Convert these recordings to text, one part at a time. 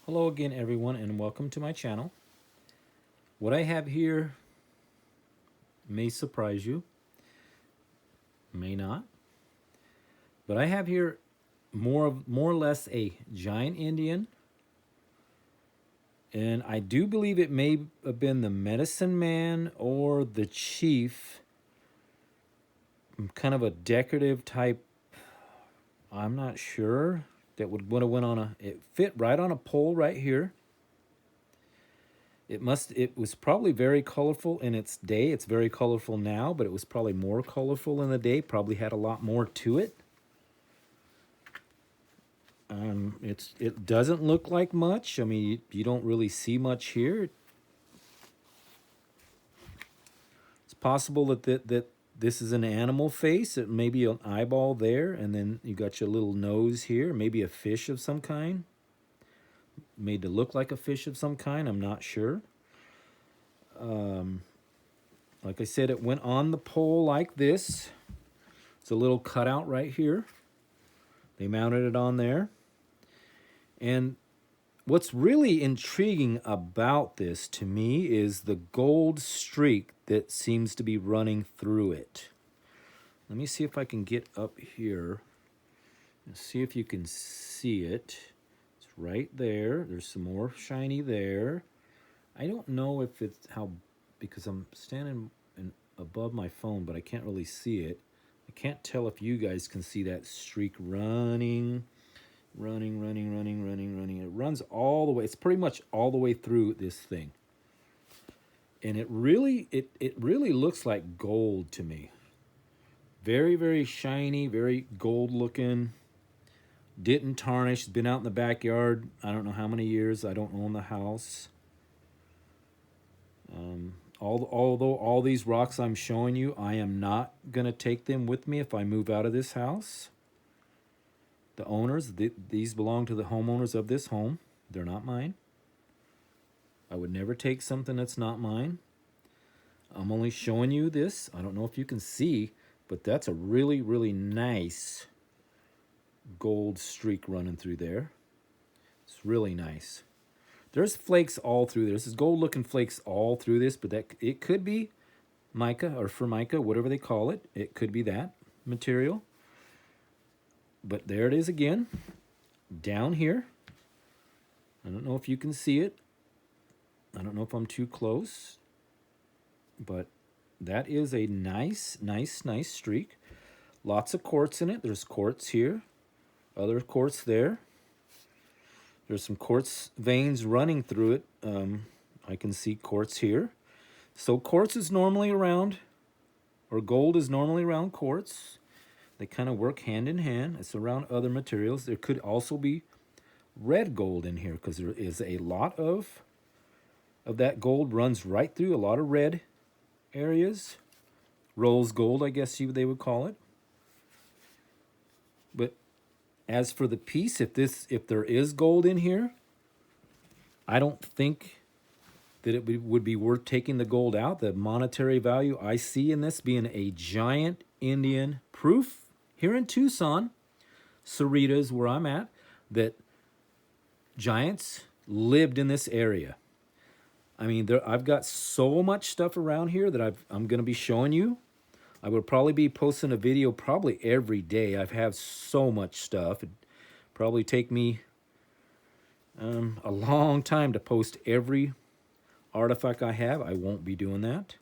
Hello again, everyone, and welcome to my channel. What I have here may surprise you, may not, but I have here more or less a giant Indian, and I do believe it may have been the medicine man or the chief, kind of a decorative type. I'm not sure. That would have went on a. It fit right on a pole right here. It was probably very colorful in its day. It's very colorful now, but it was probably more colorful in the day. Probably had a lot more to it. It doesn't look like much. I mean, you don't really see much here. It's possible that this is an animal face. It may be an eyeball there, and then you got your little nose here. Maybe a fish of some kind. Made to look like a fish of some kind. I'm not sure. Like I said, it went on the pole like this. It's a little cutout right here. They mounted it on there. And what's really intriguing about this to me is the gold streak that seems to be running through it. Let me see if I can get up here and see if you can see it. It's right there. There's some more shiny there. I don't know if it's because I'm standing above my phone, but I can't really see it. I can't tell if you guys can see that streak running. It runs all the way. It's pretty much all the way through this thing. And it really looks like gold to me. Very, very shiny, very gold looking. Didn't tarnish. It's been out in the backyard. I don't know how many years. I don't own the house. Although all these rocks I'm showing you, I am not going to take them with me if I move out of this house. The owners, these belong to the homeowners of this home. They're not mine. I would never take something that's not mine. I'm only showing you this. I don't know if you can see, but that's a really, really nice gold streak running through there. It's really nice. There's flakes all through this. There's gold-looking flakes all through this, but it could be mica or formica, whatever they call it. It could be that material. But there it is again, down here. I don't know if you can see it. I don't know if I'm too close. But that is a nice streak. Lots of quartz in it. There's quartz here. Other quartz there. There's some quartz veins running through it. I can see quartz here. So quartz is normally around, or gold is normally around quartz. They kind of work hand in hand. It's around other materials. There could also be red gold in here because there is a lot of that gold runs right through a lot of red areas. Rose gold, I guess they would call it. But as for the piece, if there is gold in here, I don't think that it would be worth taking the gold out. The monetary value I see in this being a giant Indian proof here in Tucson, Cerrito is where I'm at, that giants lived in this area. I mean, I've got so much stuff around here that I'm going to be showing you. I would probably be posting a video probably every day. I have so much stuff. It'd probably take me a long time to post every artifact I have. I won't be doing that.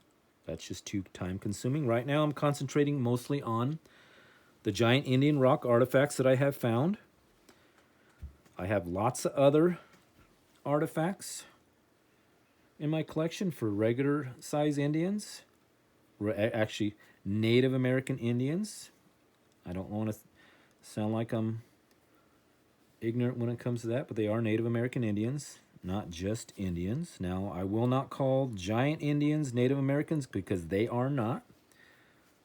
That's just too time consuming. Right now I'm concentrating mostly on the giant Indian rock artifacts that I have found. I have lots of other artifacts in my collection for regular size Indians. Actually, Native American Indians. I don't want to sound like I'm ignorant when it comes to that, but they are Native American Indians, not just Indians. Now, I will not call giant Indians Native Americans because they are not.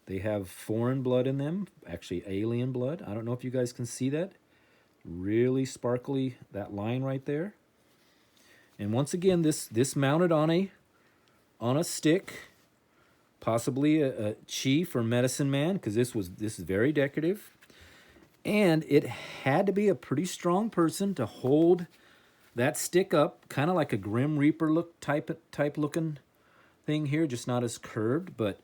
They have foreign blood in them, actually alien blood. I don't know if you guys can see that. Really sparkly, that line right there. And once again, this mounted on a stick, possibly a chief or medicine man, because this is very decorative. And it had to be a pretty strong person to hold that stick up, kind of like a Grim Reaper look type looking thing here, just not as curved, but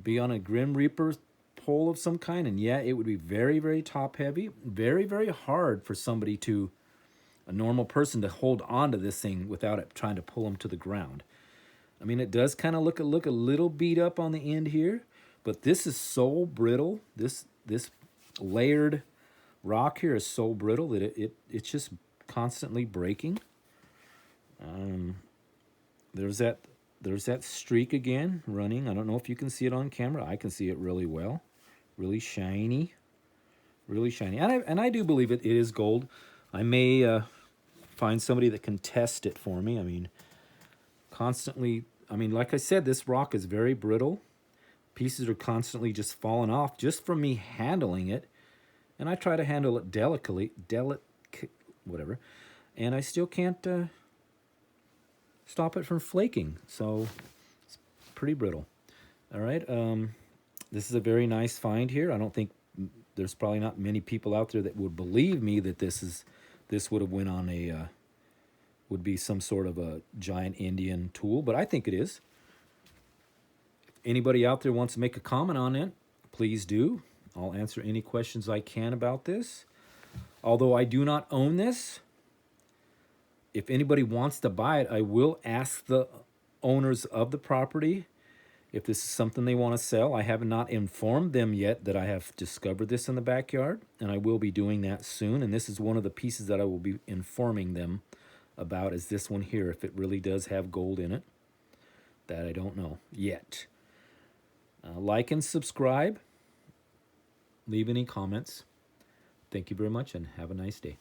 be on a Grim Reaper pole of some kind, and yeah, it would be very, very top heavy, very, very hard for somebody to, a normal person, to hold on to this thing without it trying to pull them to the ground. I mean, it does kind of look a little beat up on the end here, but this is so brittle. This layered rock here is so brittle that it's just constantly breaking. There's that streak again running. I don't know if you can see it on camera. I can see it really well. Really shiny. Really shiny. And I do believe it is gold. I may find somebody that can test it for me. I mean, constantly, I mean, like I said, this rock is very brittle. Pieces are constantly just falling off just from me handling it. And I try to handle it delicately, whatever. And I still can't stop it from flaking. So it's pretty brittle. All right. This is a very nice find here. I don't think there's probably not many people out there that would believe me that this would have went on a would be some sort of a giant Indian tool, but I think it is. If anybody out there wants to make a comment on it, please do. I'll answer any questions I can about this. Although I do not own this, if anybody wants to buy it, I will ask the owners of the property if this is something they want to sell. I have not informed them yet that I have discovered this in the backyard, and I will be doing that soon. And this is one of the pieces that I will be informing them about, is this one here, if it really does have gold in it. That I don't know yet. Like and subscribe. Leave any comments. Thank you very much, and have a nice day.